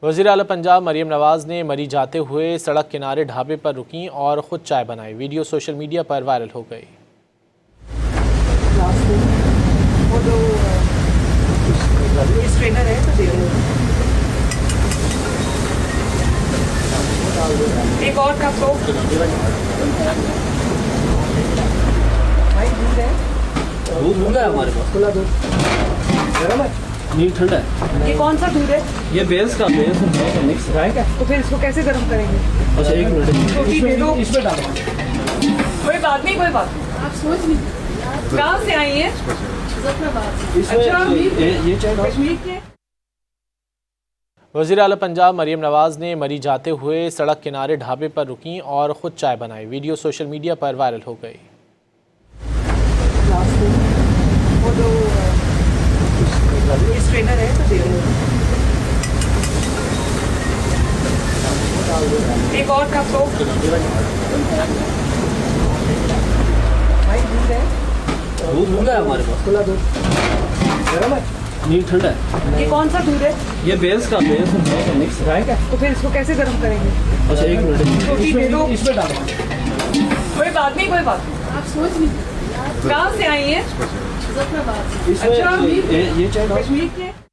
वज़ीर आला पंजाब मरीम नवाज़ ने मरी जाते हुए सड़क किनारे ढाबे पर रुकीं और ख़ुद चाय बनाई। वीडियो सोशल मीडिया पर वायरल हो गई। एक और कप दो। भाई दूध है? दूध है हमारे पास। खुला दूध गरम है? नहीं, ठंडा है। ये कौन सा दूध है? ये बेस का मिक्स है। तो फिर इसको कैसे गर्म करेंगे? अच्छा, एक मिनट। रोटी दे दो। इसमें डालो। कोई बात नहीं, कोई बात नहीं। आप सोच नहीं कहाँ से आई हैं? अच्छा, ये चाय डालो। कश्मीर के। वज़ीर आला पंजाब मरीम नवाज़ ने मरी जाते हुए सड़क किनारे ढाबे पर रुकीं और ख़ुद चाय बनाई। वीडियो सोशल मीडिया पर वायरल हो गई। स्ट्रेनर है तो दे दो। एक और कप दो। भाई दूध है? दूध है हमारे पास। खुला दूध गरम है? नहीं, ठंडा है। ये कौन सा दूध है? ये बेस का मिक्स है। तो फिर इसको कैसे गर्म करेंगे? अच्छा, एक मिनट। रोटी दे दो। इसमें डालो। कोई बात नहीं, कोई बात नहीं। आप सोच नहीं कहाँ से आई हैं? इसमें अच्छा, ये चाय डालो। कश्मीर के।